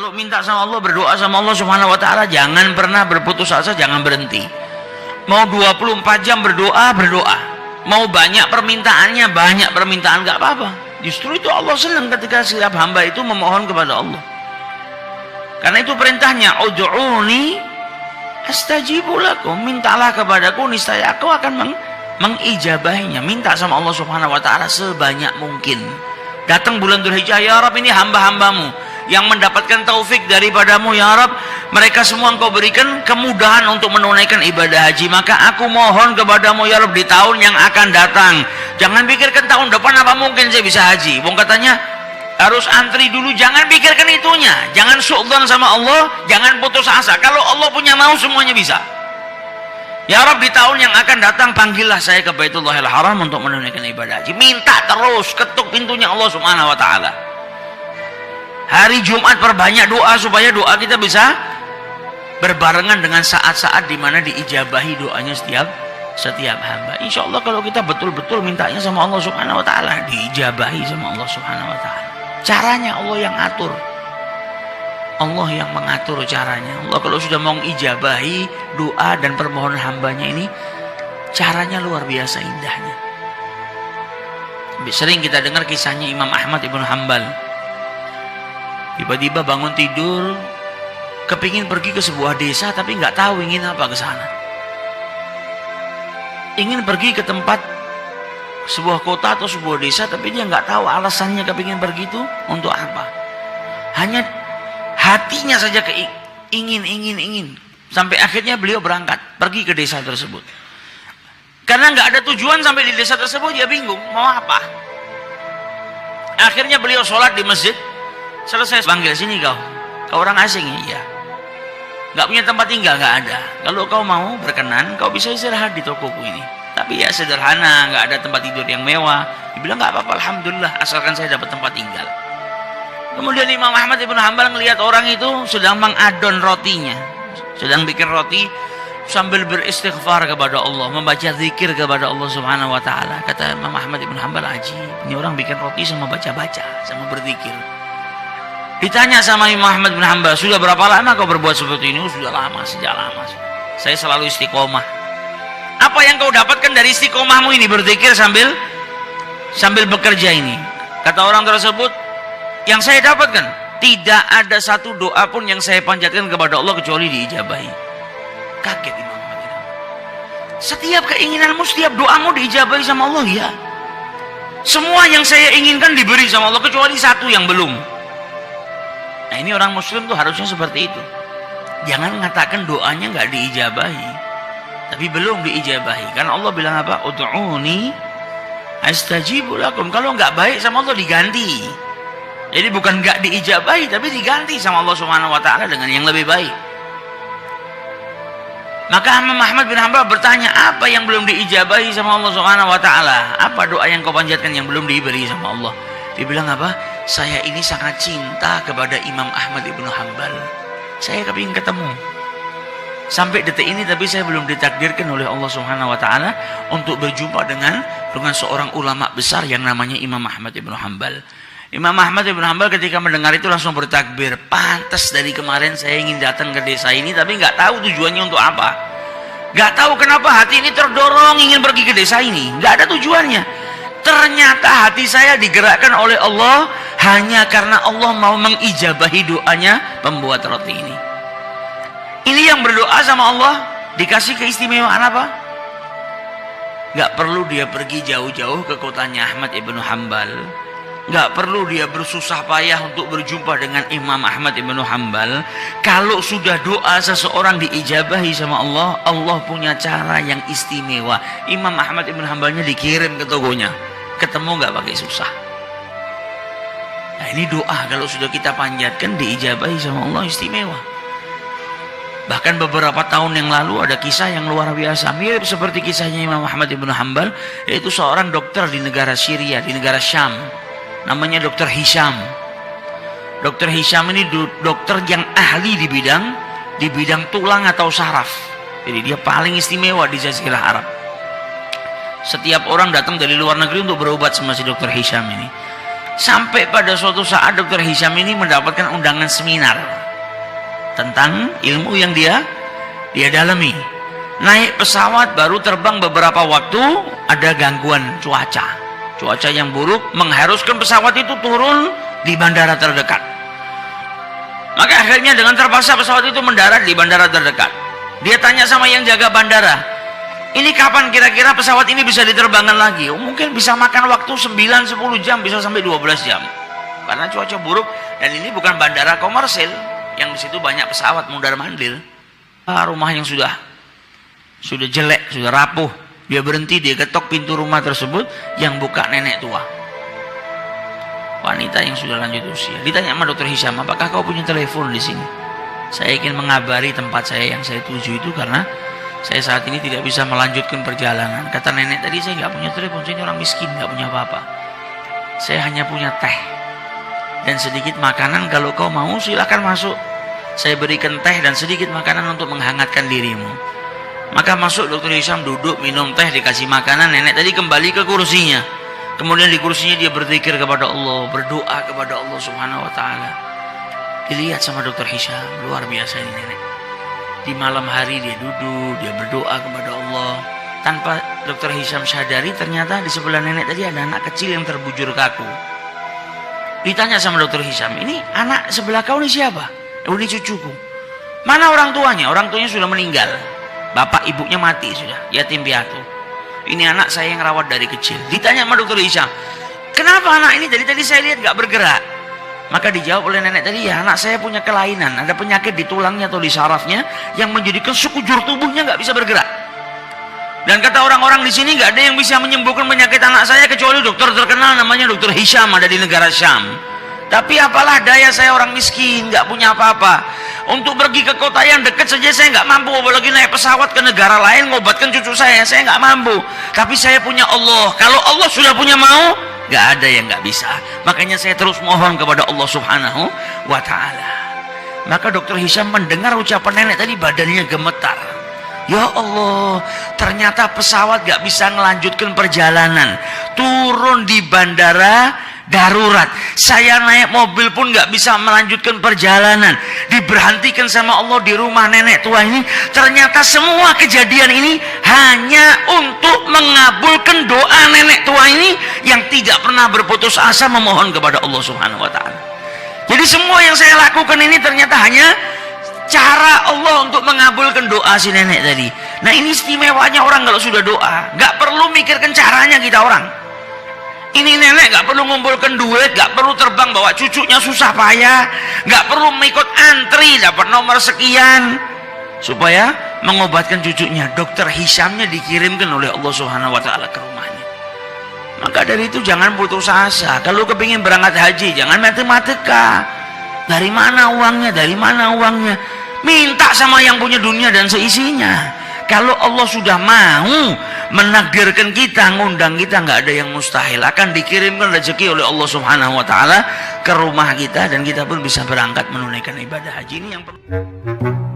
Kalau minta sama Allah, berdoa sama Allah Subhanahu wa taala, jangan pernah berputus asa, jangan berhenti. Mau 24 jam berdoa, berdoa. Mau banyak permintaannya, banyak permintaan, enggak apa-apa. Justru itu Allah senang ketika setiap hamba itu memohon kepada Allah. Karena itu perintahnya, ud'uni astajibu lakum, mintalah kepadaku niscaya aku akan mengijabahinya. Minta sama Allah Subhanahu wa taala sebanyak mungkin. Datang bulan Dzulhijjah, ya Rabb, ini hamba-hambamu yang mendapatkan taufik daripadamu, ya Rabb, mereka semua engkau berikan kemudahan untuk menunaikan ibadah haji, maka aku mohon kepadamu, ya Rabb, di tahun yang akan datang, jangan pikirkan tahun depan apa mungkin saya bisa haji. Wong katanya harus antri dulu, jangan pikirkan itunya, jangan suudzon sama Allah, jangan putus asa. Kalau Allah punya mau, semuanya bisa. Ya Rabb, di tahun yang akan datang panggillah saya ke Baitullahil Haram untuk menunaikan ibadah haji. Minta terus, ketuk pintunya Allah Subhanahu wa taala. Hari Jumat perbanyak doa supaya doa kita bisa berbarengan dengan saat-saat di mana diijabahi doanya setiap hamba. Insya Allah kalau kita betul-betul mintanya sama Allah Subhanahu wa taala, diijabahi sama Allah Subhanahu wa taala. Caranya Allah yang atur. Allah yang mengatur caranya. Allah kalau sudah mau mengijabahi doa dan permohonan hambanya ini, caranya luar biasa indahnya. Sering kita dengar kisahnya Imam Ahmad ibn Hanbal. Tiba-tiba bangun tidur, kepingin pergi ke sebuah desa tapi nggak tahu ingin apa ke sana. Ingin pergi ke tempat sebuah kota atau sebuah desa tapi dia nggak tahu alasannya kepingin pergi itu untuk apa. Hanya hatinya saja ingin. Sampai akhirnya beliau berangkat pergi ke desa tersebut. Karena nggak ada tujuan sampai di desa tersebut, dia bingung mau apa. Akhirnya beliau sholat di masjid. Selesai panggil, sini kau orang asing, iya, nggak punya tempat tinggal, nggak ada. Kalau kau mau berkenan, kau bisa istirahat di tokoku ini, tapi ya sederhana, nggak ada tempat tidur yang mewah. Dibilang nggak apa-apa, alhamdulillah, asalkan saya dapat tempat tinggal. Kemudian Imam Ahmad ibn Hanbal melihat orang itu sedang mengadon rotinya, sedang bikin roti sambil beristighfar kepada Allah, membaca zikir kepada Allah Subhanahu wa taala. Kata Imam Ahmad ibn Hanbal, ajib, ini orang bikin roti sama baca-baca, sama berzikir. Ditanya sama Imam Ahmad bin Hanbal, sudah berapa lama kau berbuat seperti ini? Sudah lama, sejak lama. Saya selalu istiqomah. Apa yang kau dapatkan dari istiqomahmu ini, berzikir sambil bekerja ini? Kata orang tersebut, yang saya dapatkan, tidak ada satu doa pun yang saya panjatkan kepada Allah kecuali diijabahi. Kaget Imam Ahmad bin Hanbal. Setiap keinginanmu, setiap doamu diijabahi sama Allah, ya. Semua yang saya inginkan diberi sama Allah kecuali satu yang belum. Nah, ini orang muslim tuh harusnya seperti itu. Jangan mengatakan doanya nggak diijabahi, tapi belum diijabahi. Karena Allah bilang apa? Ud'uni astajibu lakum. Kalau nggak baik sama Allah diganti. Jadi bukan nggak diijabahi, tapi diganti sama Allah Subhanahu wa taala dengan yang lebih baik. Maka Imam Ahmad bin Hanbal bertanya, apa yang belum diijabahi sama Allah Subhanahu wa taala? Apa doa yang kau panjatkan yang belum diberi sama Allah? Dibilang apa? Saya ini sangat cinta kepada Imam Ahmad ibn Hanbal. Saya kepingin ketemu. Sampai detik ini tapi saya belum ditakdirkan oleh Allah Subhanahu wa taala untuk berjumpa dengan seorang ulama besar yang namanya Imam Ahmad ibn Hanbal. Imam Ahmad ibn Hanbal ketika mendengar itu langsung bertakbir. Pantas dari kemarin saya ingin datang ke desa ini tapi nggak tahu tujuannya untuk apa. Nggak tahu kenapa hati ini terdorong ingin pergi ke desa ini. Nggak ada tujuannya. Ternyata hati saya digerakkan oleh Allah hanya karena Allah mau mengijabahi doanya pembuat roti ini. Ini yang berdoa sama Allah dikasih keistimewaan apa? Gak perlu dia pergi jauh-jauh ke kotanya Ahmad ibn Hanbal. Gak perlu dia bersusah payah untuk berjumpa dengan Imam Ahmad ibn Hanbal. Kalau sudah doa seseorang diijabahi sama Allah, Allah punya cara yang istimewa. Imam Ahmad ibn Hanbalnya dikirim ke togonya, ketemu gak pakai susah. Nah, ini doa kalau sudah kita panjatkan diijabahi sama Allah istimewa. Bahkan beberapa tahun yang lalu ada kisah yang luar biasa, mirip seperti kisahnya Imam Ahmad ibn Hanbal, yaitu seorang dokter di negara Syria, di negara Syam, namanya Dr. Hisham. Dr. Hisham ini dokter yang ahli di bidang tulang atau saraf. Jadi dia paling istimewa di Jazirah Arab. Setiap orang datang dari luar negeri untuk berobat sama si Dr. Hisham ini. Sampai pada suatu saat Dr. Hisham ini mendapatkan undangan seminar tentang ilmu yang dia dalami. Naik pesawat baru terbang beberapa waktu, ada gangguan cuaca yang buruk mengharuskan pesawat itu turun di bandara terdekat. Maka akhirnya dengan terpaksa pesawat itu mendarat di bandara terdekat. Dia tanya sama yang jaga bandara, ini kapan kira-kira pesawat ini bisa diterbangkan lagi? Mungkin bisa makan waktu 9-10 jam, bisa sampai 12 jam. Karena cuaca buruk, dan ini bukan bandara komersil yang di situ banyak pesawat mundar-mandir. Rumah yang sudah jelek, sudah rapuh. Dia berhenti, dia ketok pintu rumah tersebut, yang buka nenek tua. Wanita yang sudah lanjut usia. Ditanya sama Dr. Hisham, apakah kau punya telepon di sini? Saya ingin mengabari tempat saya yang saya tuju itu karena saya saat ini tidak bisa melanjutkan perjalanan. Kata nenek tadi, saya nggak punya telepon, saya ini orang miskin, nggak punya apa-apa. Saya hanya punya teh dan sedikit makanan. Kalau kau mau silakan masuk. Saya berikan teh dan sedikit makanan untuk menghangatkan dirimu. Maka masuk Dr. Hisham, duduk, minum teh, dikasih makanan. Nenek tadi kembali ke kursinya. Kemudian di kursinya dia berzikir kepada Allah, berdoa kepada Allah Subhanahu wa taala. Dilihat sama Dr. Hisham, luar biasa ini nenek. Di malam hari dia duduk, dia berdoa kepada Allah. Tanpa Dr. Hisham sadari, ternyata di sebelah nenek tadi ada anak kecil yang terbujur kaku. Ditanya sama Dr. Hisham, ini anak sebelah kau ini siapa? Ini cucuku. Mana orang tuanya? Orang tuanya sudah meninggal. Bapak ibunya mati sudah, yatim piatu. Ini anak saya yang rawat dari kecil. Ditanya sama Dr. Hisham, kenapa anak ini dari tadi saya lihat gak bergerak? Maka dijawab oleh nenek tadi, ya anak saya punya kelainan, ada penyakit di tulangnya atau di sarafnya yang menjadikan sekujur tubuhnya gak bisa bergerak. Dan kata orang-orang di sini gak ada yang bisa menyembuhkan penyakit anak saya kecuali dokter terkenal namanya Dr. Hisham, ada di negara Syam. Tapi apalah daya, saya orang miskin, gak punya apa-apa. Untuk pergi ke kota yang dekat saja saya nggak mampu, apalagi naik pesawat ke negara lain ngobatkan cucu saya nggak mampu. Tapi saya punya Allah. Kalau Allah sudah punya mau, nggak ada yang nggak bisa. Makanya saya terus mohon kepada Allah Subhanahu wa taala. Maka Dr. Hisham mendengar ucapan nenek tadi, badannya gemetar. Ya Allah, ternyata pesawat nggak bisa melanjutkan perjalanan, turun di bandara darurat. Saya naik mobil pun nggak bisa melanjutkan perjalanan, diberhentikan sama Allah di rumah nenek tua ini. Ternyata semua kejadian ini hanya untuk mengabulkan doa nenek tua ini yang tidak pernah berputus asa memohon kepada Allah Subhanahu wa taala. Jadi semua yang saya lakukan ini ternyata hanya cara Allah untuk mengabulkan doa si nenek tadi. Nah, ini istimewanya orang kalau sudah doa, nggak perlu mikirkan caranya kita orang. Ini nenek gak perlu ngumpulkan duit, gak perlu terbang bawa cucunya susah payah, gak perlu mengikut antri dapat nomor sekian supaya mengobatkan cucunya. Dokter Hishamnya dikirimkan oleh Allah Subhanahu wa taala ke rumahnya. Maka dari itu jangan putus asa. Kalau kepingin berangkat haji, jangan matematika. Dari mana uangnya? Dari mana uangnya? Minta sama yang punya dunia dan seisinya. Kalau Allah sudah mau menakdirkan kita, ngundang kita, nggak ada yang mustahil. Akan dikirimkan rezeki oleh Allah Subhanahu wa taala ke rumah kita dan kita pun bisa berangkat menunaikan ibadah haji. Ini yang perlu.